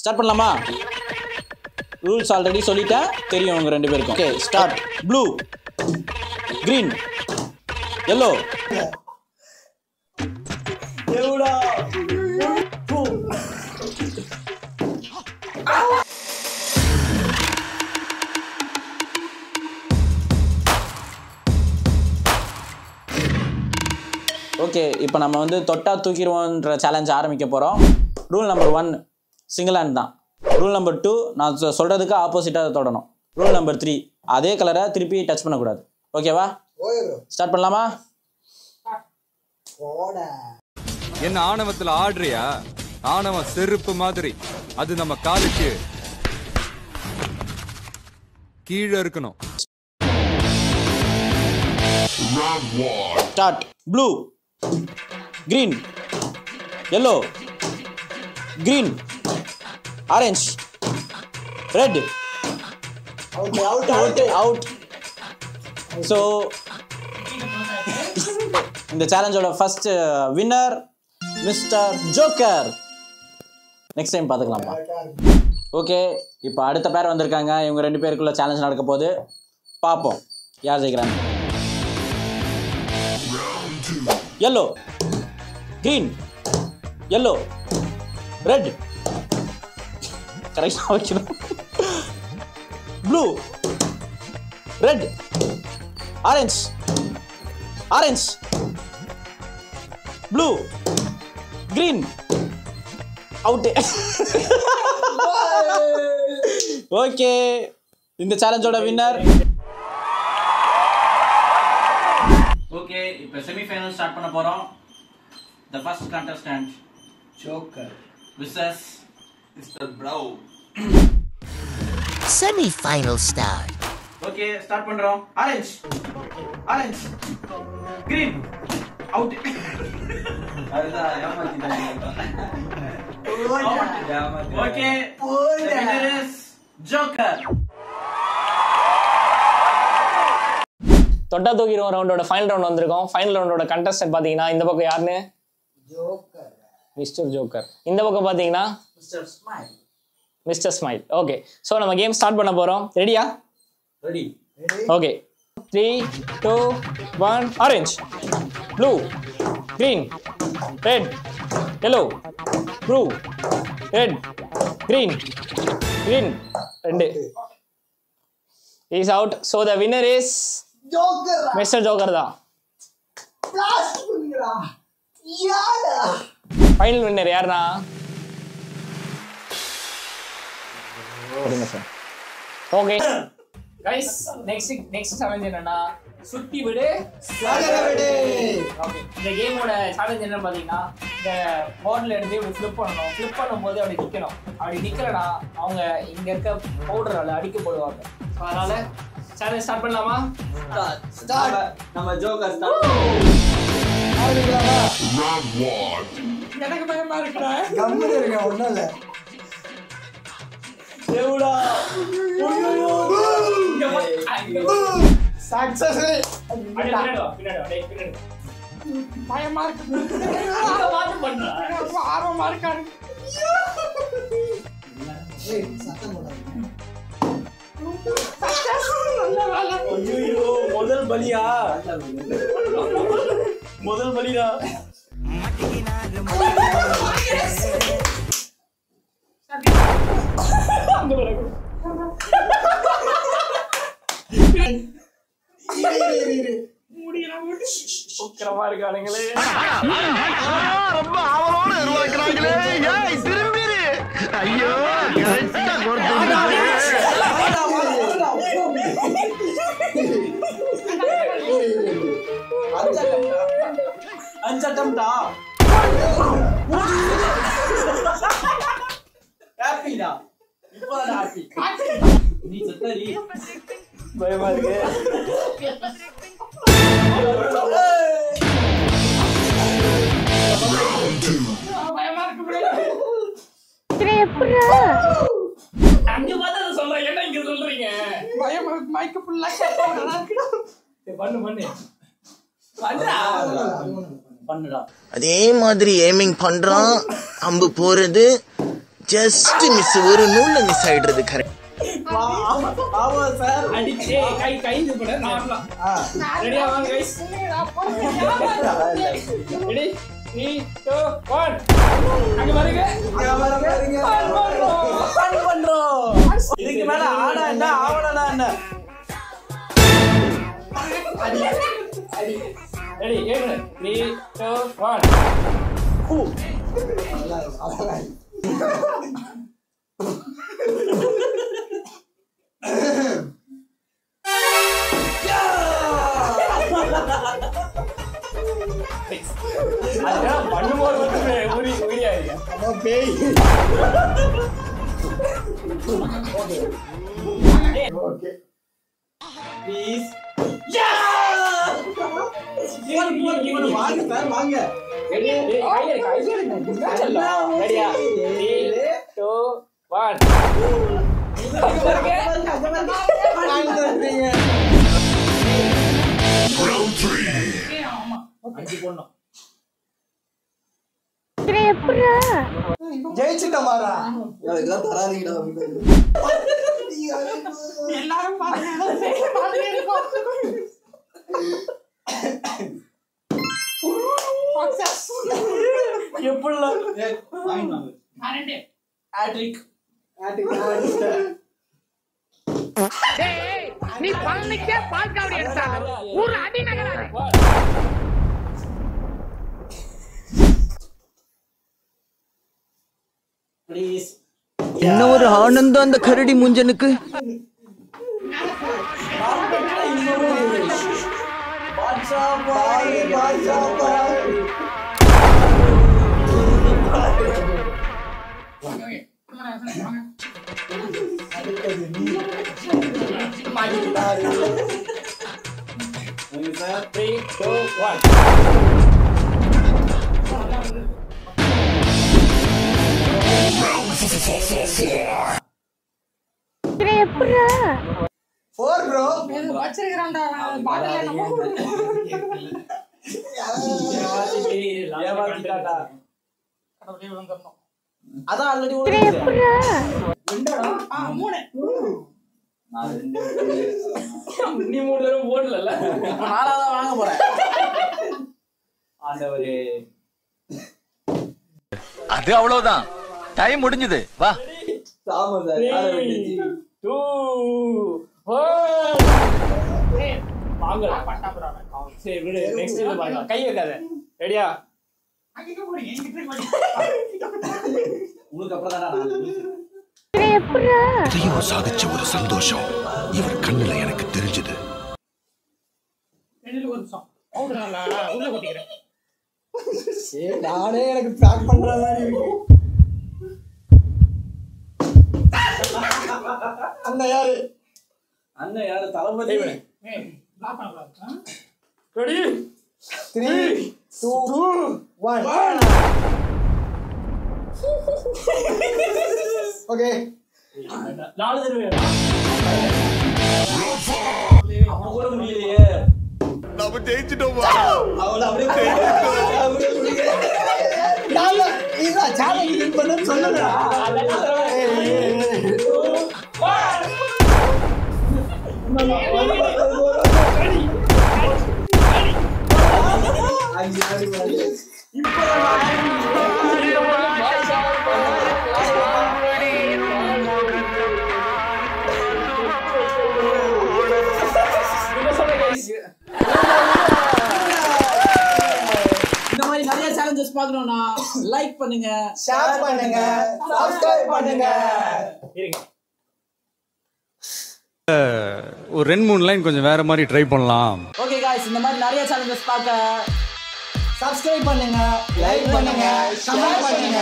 Start பண்ணலாமா? Rules already சொல்லிட்டேன், தெரியும் உங்க ரெண்டு பேருக்கும். Okay start. Blue, green, yellow. எவுடா ஓகே, இப்போ நம்ம வந்து தொட்டா தூக்கிடுவோன்ற சேலஞ்ச் ஆரம்பிக்க போகிறோம். ரூல் நம்பர் 1 சிங்கிள் ஹேண்ட் தான். ரூல் நம்பர் 2 நான் சொல்கிறதுக்கு ஆப்போசிட்டாக தொடணும். ரூல் நம்பர் 3 அதே கலரை திருப்பி டச் பண்ணக்கூடாது. ஓகேவா? ஸ்டார்ட் பண்ணலாமா? என்ன ஆணவத்தில் ஆடுறியா? ஆணவம் செருப்பு மாதிரி, அது நம்ம காலுக்கு கீழே இருக்கணும். Start. Blue, green, yellow, green, orange, red. Out. So இந்த சேலஞ்சோட first winner Mister Joker. Next time பார்த்துக்கலாமா? ஓகே, இப்போ அடுத்த பேர் வந்திருக்காங்க. இவங்க ரெண்டு பேருக்குள்ள சேலஞ்ச் நடக்க போகுது. பார்ப்போம் யார் ஜெயிக்கிறாங்க. yellow, green, yellow, red. கரெக்டாக வைக்கணும். blue, red, orange, blue, green. Out. Okay, இந்த சேலஞ்சோட வின்னர். ஓகே, இப்போ செமிஃபைனல் ஸ்டார்ட் பண்ண போறோம். The first contestant Joker versus Mr. Brown. Semi-final start. Okay, start பண்றோம். Orange, green, out. அதுதான் ஏமாத்திட்டாங்க. Okay, the winner is Joker. தொட்டா தூக்கிடுவோம் ரவுண்டோட ஃபைனல் ரவுண்ட் வந்திருக்கோம். ஃபைனல் ரவுண்டோட கண்டஸ்டன்ட் பார்த்தீங்கன்னா இந்த பக்கம் யாருன்னு? Joker, Mister Joker. இந்த பக்கம் பார்த்தீங்கன்னா மிஸ்டர் ஸ்மைல். ஓகே, ஸோ நம்ம கேம் ஸ்டார்ட் பண்ண போகிறோம். ரெடியா? Ready. Okay, 3, 2, 1. Orange, blue, green, red, yellow, blue, red, green, ரெண்டு. Is out. So the winner is Joker. Mr. Joker தான். பிளாஸ்ட் பண்ணுங்கடா. யாரா? ஃபைனல் வின்னர் யாருனா? ஓடுங்க sir. Okay. Guys, next challenge என்னன்னா சுத்தி விடு சாகர விடு. ஓகே, இந்த கேமோட சேலஞ்ச் என்ன பாத்தீங்கன்னா, இந்த போர்ட்ல எடுத்து இப்படி ஃபிளிப் பண்ணனும். ஃபிளிப் பண்ணும்போது அப்படி நிக்கணும். அப்படி நிக்கலனா அவங்க இங்க இருக்க பவுடரால அடிக்க போடுவாங்க. அதனால சேலஞ்ச் ஸ்டார்ட் பண்ணலாமா? ஸ்டார்ட். நம்ம ஜோக்கர் ஸ்டார்ட் ஆரம்பிக்கலாமா? எனக்கு பயமா இருக்குடா. கம்முனு இருங்க, ஒண்ணும் இல்ல. தேவுடா. ஓய்யோ. சக்சஸ். பின்னாடி. பயமா இருக்கு. இந்த வாட்ச் பண்றா. ஆர்வமா இருக்காரு. ஏய், சத்தம் போடாத. ஐயோ, முதல் பலியா? முதல் பலியா? உக்கிரமா இருக்கானுங்களே. ரொம்ப அவளோட உருவாக்குறாங்களே. ஏய் திரும்பிரு. ஐயோ, கரெக்ட்டா கொடுத்து. அஞ்சட்டம்டா. ஹாப்பிடா. இப்போதான் ஹாப்பி. நீ சத்தரி. பயமா இருக்கு. பயமா இருக்கு. அங்க பார்த்தா சொல்றேன், என்ன இங்க சொல்றீங்க? பயமா மைக் ஃபுல்லா கேட்கறதா இருக்குடா. பண்ணு பண்ணுடா. அதே மாதிரி ஏமிங் பண்றான். அம்பு போறது ஜஸ்ட் மிஸ் ஒரு நூல்ல மிஸ் ஆயிடுறது கரெக்ட். ஆமா சார். அடிச்சே கை இது பண்ண நார்மலா. ரெடியா வாங்க गाइस. ரெடி 3 2 1. அங்க பாருங்க. பண்றோம். இதுக்கு மேல ஆடா என்ன ஆவடா என்ன? ரெடி 3 2 1. அதெல்லாம் பண்ணும்போது ஊறி ஆயிடுங்க. பேய். Okay please. வாங்க சார் வாங்க. ரெடியா 3 2 1. அஞ்சு போடணும். ஜெயிச்சிட்டமாரா அதெல்லாம் தராதீங்கடா. எல்லாரும் எப்படிலாம் நீ பழனிக்கே பால்காவடி எடுத்தாங்க ஒரு அடி நகராது. ப்ளீஸ். என்ன ஒரு ஆனந்தம் அந்த கரடி முஞ்சனுக்கு. அதான் ஆல்ரெடி நீ 3 தடவை போடல. நானாதான் வாங்க போறேன். ஆண்டவரே அது அவ்வளவுதான். டைம் முடிஞ்சது. வா. ஆமா சார். 2 1. வாங்கடா பட்டாபுரா. சரி விடு. நெக்ஸ்ட் இது பாருங்க. கை வைக்காத. ரெடியா? உங்களுக்கு அப்புறம் தான ரியோ சாதிச்ச ஒரு சந்தோஷம் இவர் கண்ணுல எனக்கு தெரிஞ்சது. உள்ள கொட்டிக்கிறேன். நானே எனக்கு பேக் பண்ற மாதிரி இருக்கு. அண்ணா யாரு தளபதி. ரெடி 3 2 1. ஓகே 4 தடவை. அப்ப கூட முடியலையே. நாம ஜெயிச்சிட்டோம். அவள அப்படியே யாரா நீதா சேலஞ்ச் வின் பண்ண சொன்னடா. நிறைய challenges பார்க்கணும்னா லைக் பண்ணுங்க, ஷேர் பண்ணுங்க, சப்ஸ்கிரைப் பண்ணுங்க. இருங்க ஒரு 2-3 லைன் கொஞ்சம் வேற மாதிரி ட்ரை பண்ணலாம். ஓகே गाइस, இந்த மாதிரி நிறைய challenges பார்க்க சப்ஸ்கிரைப் பண்ணுங்க, லைக் பண்ணுங்க, ஷேர் பண்ணுங்க.